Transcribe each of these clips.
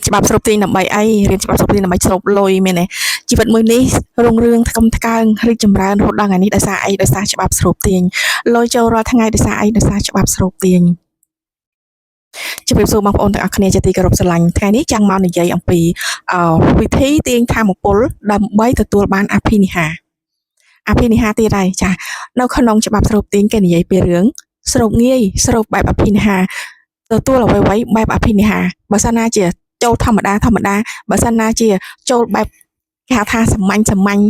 ច្បាប់ស្រូបទាញដើម្បីអីរៀនច្បាប់ស្រូបទាញដើម្បីស្រូបលុយមែនទេជីវិតមួយនេះរុងរឿងថ្កុំថ្កើងរីកចម្រើនរហូតដល់ថ្ងៃនេះដោយសារអីដោយសារច្បាប់ស្រូបទាញលុយចូលរាល់ថ្ងៃដោយសារអីដោយសារច្បាប់ស្រូបទាញជម្រាបសួរបងប្អូនទាំងអស់គ្នាជាទីគោរពស្រឡាញ់ថ្ងៃនេះចង់មកនិយាយអំពីវិធីទាញថាមពលដើម្បីទទួលបានអភិនិហាទៀតហើយចានៅក្នុងច្បាប់ស្រូបទាញគេនិយាយពីរឿងស្រូបងាយស្រូបបែបអភិនិហាទទួលអ្វីៗបែបអភិនិហាបើសិនណាជាចូលធម្មតាបើសិនណាជាចូលបែបគេហៅថាសាមញ្ញ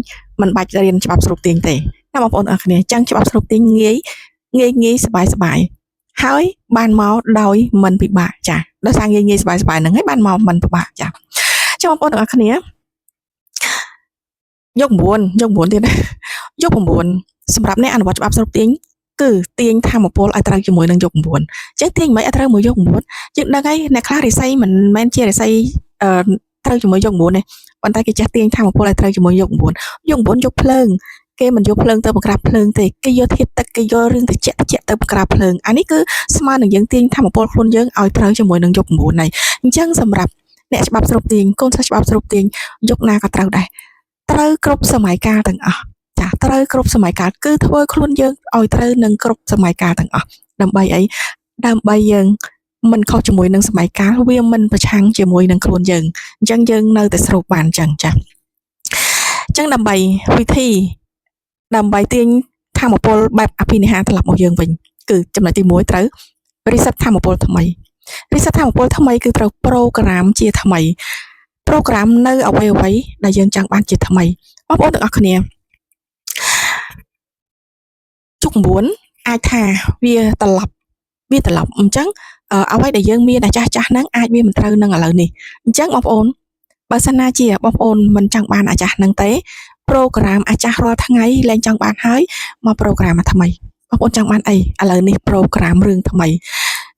មិនបាច់រៀនច្បាប់ស្រូបទាញទេណាបងប្អូនអរគ្នាអញ្ចឹងច្បាប់ស្រូបទាញងាយសប្បាយហើយបានមកដោយមិនពិបាកចាដោយសារងាយសប្បាយហ្នឹងហើយបានមកមិនពិបាកចាបងប្អូនទាំងអស់គ្នាយក9ទៀតយក9សម្រាប់អ្នកអនុវត្តច្បាប់ស្រូបទាញគឺទាញធម្មពលឲ្យត្រូវជាមួយនឹងយក9អញ្ចឹងទាញមិនឲ្យត្រូវមួយយក9យើងដឹងហើយអ្នកខ្លះរិស័យមិនមែនជារិស័យត្រូវជាមួយយក9ទេប៉ុន្តែគេចេះទាញធម្មពលឲ្យត្រូវជាមួយយក9យកភ្លើងគេមិនយកភ្លើងទៅបង្ក្រាបភ្លើងទេគេយកធាតុទឹកគេយករឿងត្រជាក់ទៅបង្ក្រាបភ្លើងអានេះគឺស្មើនឹងយើងទាញធម្មពលខ្លួនយើងឲ្យត្រូវជាមួយនឹងយក9ហើយអញ្ចឹងសម្រាប់អ្នកច្បាប់ស្រូបទាញកូនសិស្សច្បាប់ស្រូបទាញយកណាក៏ត្រូវដែរត្រូវគ្រប់សម័យកាលទាំងអស់ចាត្រូវគ្រប់សម័យកាលគឺធ្វើខ្លួនយើងឲ្យត្រូវនឹងគ្រប់សម័យកាលទាំងអស់ដើម្បីអីដើម្បីយើងមិនខុសជាមួយនឹងសម័យកាលវាមិនប្រឆាំងជាមួយនឹងខ្លួនយើងអញ្ចឹងយើងនៅតែស្រូបបានអញ្ចឹងចាអញ្ចឹងដើម្បីវិធីដើម្បីទាញធម្មពលបែបអភិនិហាត្រឡប់មកយើងវិញគឺចំណុចទី1ត្រូវ reset ធម្មពលថ្មី reset ធម្មពលថ្មីគឺត្រូវ program ជាថ្មី program នៅអ្វីដែលយើងចង់បានជាថ្មីបងប្អូនទាំងអស់គ្នាជុក9អាចថាវាត្រឡប់អញ្ចឹងអ្វីដែលយើងមានតែចាស់ហ្នឹងអាចវាមិនត្រូវនឹងឥឡូវនេះអញ្ចឹងបងប្អូនបើសិនណាជាបងប្អូនមិនចង់បានអាចាស់ហ្នឹងទេ program អាចាស់រាល់ថ្ងៃលែងចង់បានហើយមក program មកថ្មីបងប្អូនចង់បានអីឥឡូវនេះ program រឿងថ្មី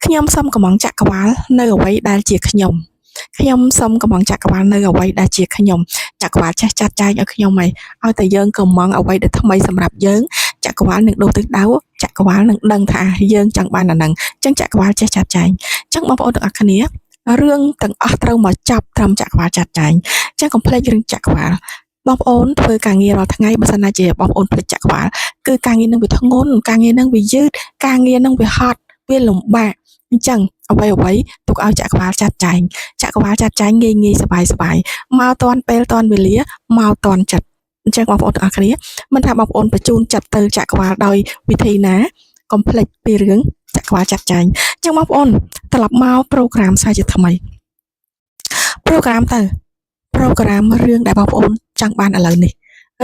ខ្ញុំសុំកំងចក្រវាលនៅអ្វីដែលជាខ្ញុំសុំកំងចក្រវាលនៅអ្វីដែលជាខ្ញុំចក្រវាលចេះចាត់ចែងឲ្យខ្ញុំឲ្យតែយើងកំងអ្វីដែលថ្មីសម្រាប់យើងចក្រវាលនឹងដូរទិសដៅចក្រវាលនឹងដឹងថាយើងចង់បានអាហ្នឹងអញ្ចឹងចក្រវាលចេះចាត់ចែងអញ្ចឹងបងប្អូនទាំងអស់គ្នារឿងទាំងអស់ត្រូវមកចាប់ត្រឹមចក្រវាលចាត់ចែងអញ្ចឹងកុំភ្លេចរឿងចក្រវាលបងប្អូនធ្វើការងាររាល់ថ្ងៃបើសិនណាជាបងប្អូនភ្លេចចក្រវាលគឺការងារនឹងវាធ្ងន់ការងារនឹងវាយឺតការងារនឹងវាហត់វាលំបាកអញ្ចឹងអ្វីទុកឲ្យចក្រវាលចាត់ចែងងាយសប្បាយមកតាន់ពេលតាន់វេលាមកតាន់ចិត្តអញ្ចឹងបងប្អូនទាំងអស់គ្នាមិនថាបងប្អូនបញ្ជូនចិត្តទៅចក្រវាលដោយវិធីណាកុំភ្លេចពីរឿងចក្រវាលចាត់ចែងអញ្ចឹងបងប្អូនត្រឡប់មក program សាជាថ្មី program រឿងដែលបងប្អូនចង់បានឥឡូវនេះ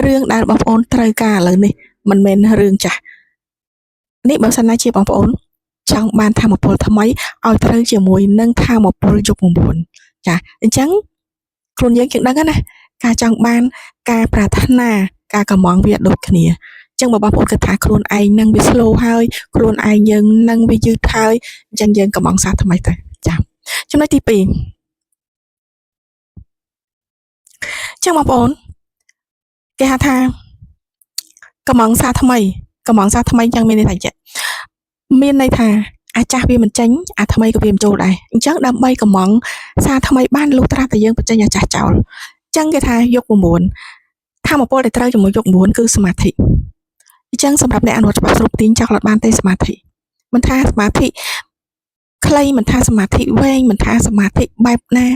រឿងដែលបងប្អូនត្រូវការឥឡូវនេះមិនមែនរឿងចាស់នេះបើសិនណាជាបងប្អូនចង់បានធម៌ពលថ្មីឲ្យត្រូវជាមួយនឹងធម៌ពលយុគ9ចាអញ្ចឹងខ្លួនយើងដឹងណាការចង់បានការប្រាថ្នាការកំងវាដូចគ្នាអញ្ចឹងបើបងប្អូនគិតថាខ្លួនឯងនឹងវា slow ហើយខ្លួនឯងយើងនឹងវាយឺតហើយអញ្ចឹងយើងកំងសាថ្មីទៅចាចំណុចទី2ចឹងបងប្អូនគេហៅថាកំងសាថ្មីចឹងមានន័យថាមានន័យថាអាចាស់វាមិនចេញអាថ្មីក៏វាមិនចូលដែរអញ្ចឹងដើម្បីកំងសាថ្មីបានលុះត្រាតែយើងបញ្ចេញអាចាស់ចោលអញ្ចឹងគេថាយក9ធម្មពលដែលត្រូវជាមួយយក9គឺសមាធិអញ្ចឹងសម្រាប់អ្នកអនុវត្តច្បាប់ស្រូបទាញចង់លត់បានទេសមាធិមិនថាសមាធិខ្លីមិនថាសមាធិវែងមិនថាសមាធិបែបណា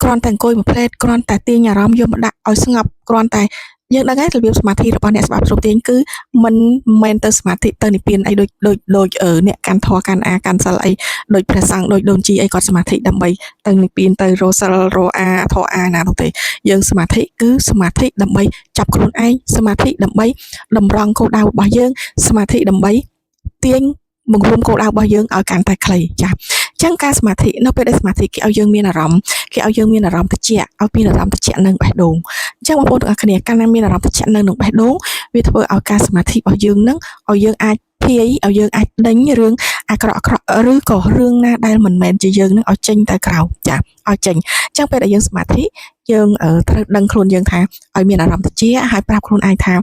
គ្រាន់តែអង្គុយមួយផ្លេតគ្រាន់តែទាញអារម្មណ៍យកមកដាក់ឲ្យស្ងប់គ្រាន់តែយើងដឹងហើយរបៀបសមាធិរបស់អ្នកច្បាប់ស្រូបទាញគឺមិនមែនទៅសមាធិទៅនិព្វានអីដូចអ្នកកាន់ធម៌កាន់អាកាន់សិលអីដូចព្រះសង្ឃដូចដូនជីអីគាត់សមាធិដើម្បីទៅនិព្វានទៅរសិលរអាធម៌អាណានោះទេយើងសមាធិគឺសមាធិដើម្បីចាប់ខ្លួនឯងសមាធិដើម្បីតម្រង់គោលដៅរបស់យើងសមាធិដើម្បីទាញបង្រួមគោលដៅរបស់យើងឲ្យកាន់តែខ្លីចាអញ្ចឹងការសមាធិនៅពេលដែលសមាធិគេឲ្យយើងមានអារម្មណ៍ត្រជាក់ឲ្យមានអារម្មណ៍ត្រជាក់នឹងបេះដូងអញ្ចឹងបងប្អូនទាំងអស់គ្នាកាលណាមានអារម្មណ៍ត្រជាក់នៅនឹងបេះដូងវាធ្វើឲ្យការសមាធិរបស់យើងនឹងឲ្យយើងអាចភាយឲ្យយើងអាចដេញរឿងអាក្រក់ឬក៏រឿងណាដែលមិនមែនជាយើងនឹងឲ្យចេញទៅក្រៅចាឲ្យចេញអញ្ចឹងពេលដែលយើងសមាធិយើងត្រូវដឹងខ្លួនយើងថាឲ្យមានអារម្មណ៍ត្រជាក់ហើយប្រាប់ខ្លួនឯងថា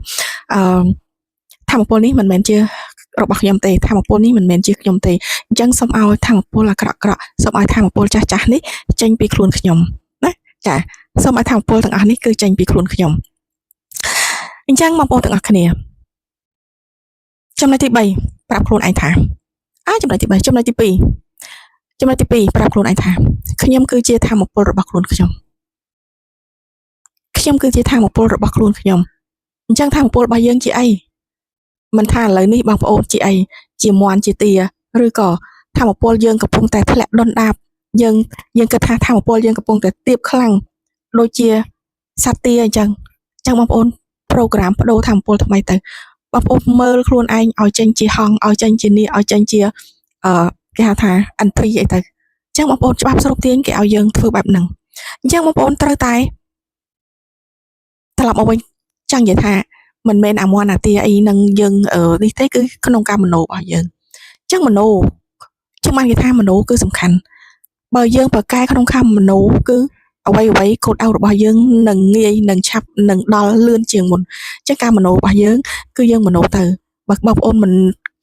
ធម៌ពលនេះមិនមែនជា របស់ខ្ញុំទេធម្មពលនេះមិនមែនជាខ្ញុំទេអញ្ចឹងសូមឲ្យធម្មពលអាក្រក់ៗសូមឲ្យធម្មពលចាស់ចាស់នេះចេញពីខ្លួនខ្ញុំណាចាសូមឲ្យធម្មពលទាំងអស់នេះគឺចេញពីខ្លួនខ្ញុំអញ្ចឹងបងប្អូនទាំងអស់គ្នាចំណុចទី3ប្រាប់ខ្លួនឯងថាចំណុចទី3ចំណុចទី2ចំណុចទី2ប្រាប់ខ្លួនឯងថាខ្ញុំគឺជាធម្មពលរបស់ខ្លួនខ្ញុំគឺជាធម្មពលរបស់ខ្លួនខ្ញុំអញ្ចឹងធម្មពលរបស់យើងជាអីមិនថាឥឡូវនេះបងប្អូនជាអីជាមន់ជាទាឬក៏ធម្មពលយើងកំពុងតែធ្លាក់ដុនដាបយើងគិតថាធម្មពលយើងកំពុងតែទាបខ្លាំងដូចជាសត្វទាអញ្ចឹងបងប្អូនប្រូក្រាមបដូរធម្មពលថ្មីទៅបងប្អូនមើលខ្លួនឯងឲ្យចេញជាហង្សឲ្យចេញជានាគឲ្យចេញជាគេហៅថាអន្ត្រីអីទៅអញ្ចឹងបងប្អូនច្បាប់ស្រុកទាញគេឲ្យយើងធ្វើបែបហ្នឹងអញ្ចឹងបងប្អូនត្រូវតែត្រឡប់មកវិញចង់និយាយថាមិនមែនអាមន់អាទាអីនឹងយើងនេះទេគឺក្នុងការមโนរបស់យើងអញ្ចឹងមโนចាំបានគេថាមโนគឺសំខាន់បើយើងប្រកែក្នុងខាងមโนគឺអ្វីគោលដៅរបស់យើងនឹងងាយនឹងឆាប់នឹងដល់លឿនជាងមុនអញ្ចឹងការមโนរបស់យើងគឺយើងមโนទៅបើបងប្អូនមិន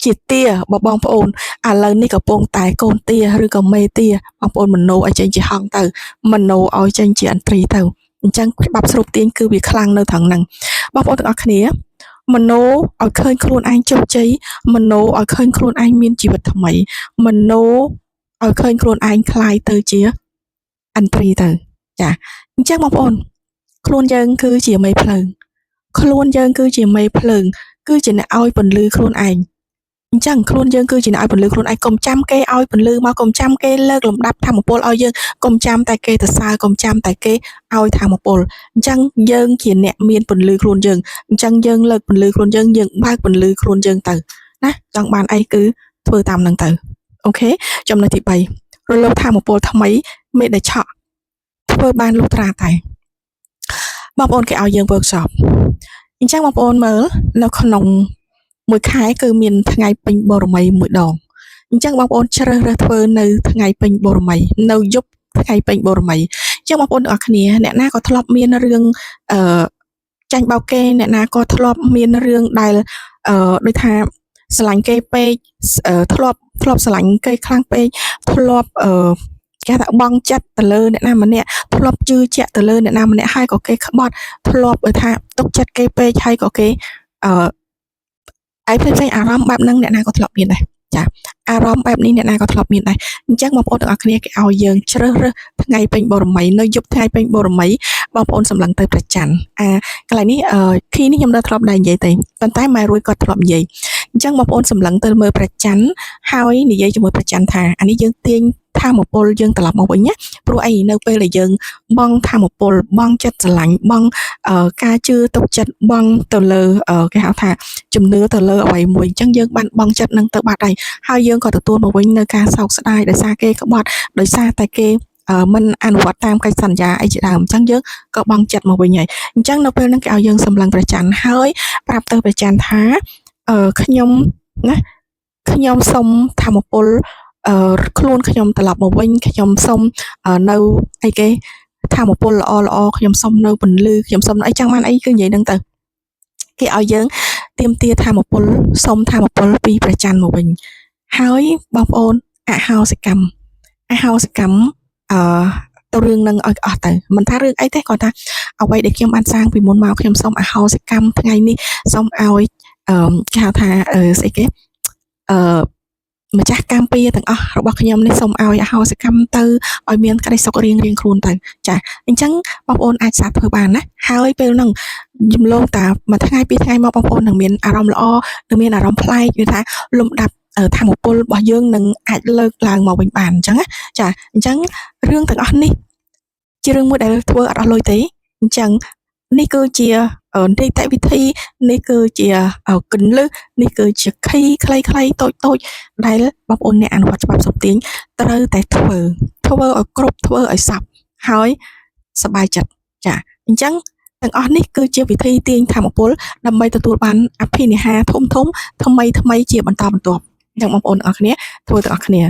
ជាទាបើបងប្អូនឥឡូវនេះកំពុងតែកូនទាឬក៏មេទាបងប្អូនមโนឲ្យចេញជាហង្សទៅមโนឲ្យចេញជាអន្ត្រីទៅអញ្ចឹងច្បាប់ស្រូបទាញគឺវាខ្លាំងនៅត្រង់ហ្នឹងបងប្អូនទាំងអស់គ្នាមโนឲ្យឃើញខ្លួនឯងជោគជ័យមโนឲ្យឃើញខ្លួនឯងមានជីវិតថ្មីមโนឲ្យឃើញខ្លួនឯងคล้ายទៅជាអន្ត្រីទៅចាអញ្ចឹងបងប្អូនខ្លួនយើងគឺជាមេភ្លើងខ្លួនយើងគឺជាមេភ្លើងគឺជាអ្នកឲ្យពន្លឺខ្លួនឯងអញ្ចឹងខ្លួនយើងគឺជាអ្នកឲ្យពន្លឺខ្លួនឯងកុំចាំគេឲ្យពន្លឺមកកុំចាំគេលើកលំដាប់ធម៌ពលឲ្យយើងកុំចាំតែគេទៅសើកុំចាំតែគេឲ្យធម៌ពលអញ្ចឹងយើងជាអ្នកមានពន្លឺខ្លួនយើងអញ្ចឹងយើងលើកពន្លឺខ្លួនយើងបើកពន្លឺខ្លួនយើងទៅណាចង់បានអីគឺធ្វើតាមនឹងទៅអូខេចំណុចទី3រលកធម៌ពលថ្មីមេដេឆក់ធ្វើបានលុះត្រាតែបងប្អូនគេឲ្យយើង workshop អញ្ចឹងបងប្អូនមើលនៅក្នុងមួយខែគឺមានថ្ងៃពេញបូរមីមួយដងអញ្ចឹងបងប្អូនជ្រើសរើសធ្វើនៅថ្ងៃពេញបូរមីនៅយប់ថ្ងៃពេញបូរមីអញ្ចឹងបងប្អូនទាំងអស់គ្នាអ្នកណាក៏ធ្លាប់មានរឿងចាញ់បោកគេអ្នកណាក៏ធ្លាប់មានរឿងដែលដូចថាស្រឡាញ់គេពេកធ្លាប់ស្រឡាញ់គេខ្លាំងពេកធ្លាប់គេថាបងចិត្តទៅលើអ្នកណាម្នាក់ធ្លាប់ជឿជាក់ទៅលើអ្នកណាម្នាក់ហើយក៏គេក្បត់ធ្លាប់ថាទុកចិត្តគេពេកហើយក៏គេឯផ្សេងអារម្មណ៍បែបហ្នឹងអ្នកណាក៏ធ្លាប់មានដែរចាអារម្មណ៍បែបនេះអ្នកណាក៏ធ្លាប់មានដែរអញ្ចឹងបងប្អូនទាំងអស់គ្នាគេឲ្យយើងជ្រើសរើសថ្ងៃពេញបូរមីនៅយប់ថ្ងៃពេញបូរមីបងប្អូនសម្លឹងទៅប្រច័ណ្ឌកន្លែងនេះគីនេះខ្ញុំដល់ធ្លាប់ដែរនិយាយទេប៉ុន្តែម៉ែរួយគាត់ធ្លាប់និយាយអញ្ចឹងបងប្អូនសម្លឹងទៅមើលប្រច័ណ្ឌហើយនិយាយជាមួយប្រច័ណ្ឌថាអានេះយើងទាញធម៌ពលយើងត្រឡប់មកវិញណាព្រោះអីនៅពេលដែលយើងបងធម៌ពលបងចិត្តស្រឡាញ់បងការជឿទុកចិត្តបងទៅលើគេហៅថាជំនឿទៅលើអ្វីមួយអញ្ចឹងយើងបានបងចិត្តនឹងទៅបាត់ហើយយើងក៏ទទួលមកវិញនៅការសោកស្ដាយដោយសារគេក្បត់ដោយសារតែគេមិនអនុវត្តតាមកិច្ចសន្យាអីជាដើមអញ្ចឹងយើងក៏បងចិត្តមកវិញហើយអញ្ចឹងនៅពេលហ្នឹងគេឲ្យយើងសម្លឹងប្រច័ណ្ឌហើយប្រាប់ទៅប្រច័ណ្ឌថាខ្ញុំណាខ្ញុំសុំធម៌ពលខ្លួនខ្ញុំត្រឡប់មកវិញខ្ញុំសុំនៅអីគេធម៌ពលល្អខ្ញុំសុំនៅពន្លឺខ្ញុំសុំអីចឹងបានអីគឺនិយាយហ្នឹងទៅគេឲ្យយើងទាមទារធម៌ពលសុំធម៌ពលពីប្រច័ណ្ឌមកវិញហើយបងប្អូនអហោសិកម្មទៅរឿងនឹងឲ្យអស់ទៅមិនថារឿងអីទេគាត់ថាអ្វីដែលខ្ញុំបានសាងពីមុនមកខ្ញុំសូមអហោសិកម្មថ្ងៃនេះសូមឲ្យគេហៅថាស្អីគេម្ចាស់កម្មពីទាំងអស់របស់ខ្ញុំនេះសូមឲ្យអហោសិកម្មទៅឲ្យមានក្តីសុខរៀងខ្លួនទៅចាអញ្ចឹងបងប្អូនអាចសាកធ្វើបានណាហើយពេលហ្នឹងយំលងតាមួយថ្ងៃពីរថ្ងៃមកបងប្អូននឹងមានអារម្មណ៍ល្អនឹងមានអារម្មណ៍ប្លែកគឺថាលំដាប់ធម៌ពលរបស់យើងនឹងអាចលើកឡើងមកវិញបានអញ្ចឹងណាចាអញ្ចឹងរឿងទាំងអស់នេះជារឿងមួយដែលធ្វើអត់អស់លុយទេអញ្ចឹងនេះគឺជានីតិវិធីនេះគឺជាគន្លឹះនេះគឺជាខ្លីៗតូចដែលបងប្អូនអ្នកអនុវត្តច្បាប់សុខទាញត្រូវតែធ្វើឲ្យគ្រប់ធ្វើឲ្យសព្វហើយសប្បាយចិត្តចាអញ្ចឹងទាំងអស់នេះគឺជាវិធីទាញធម៌ពលដើម្បីទទួលបានអភិនិហាធំថ្មីជាបន្តបន្ទាប់អញ្ចឹងបងប្អូនទាំងអស់គ្នាធ្វើទាំងអស់គ្នា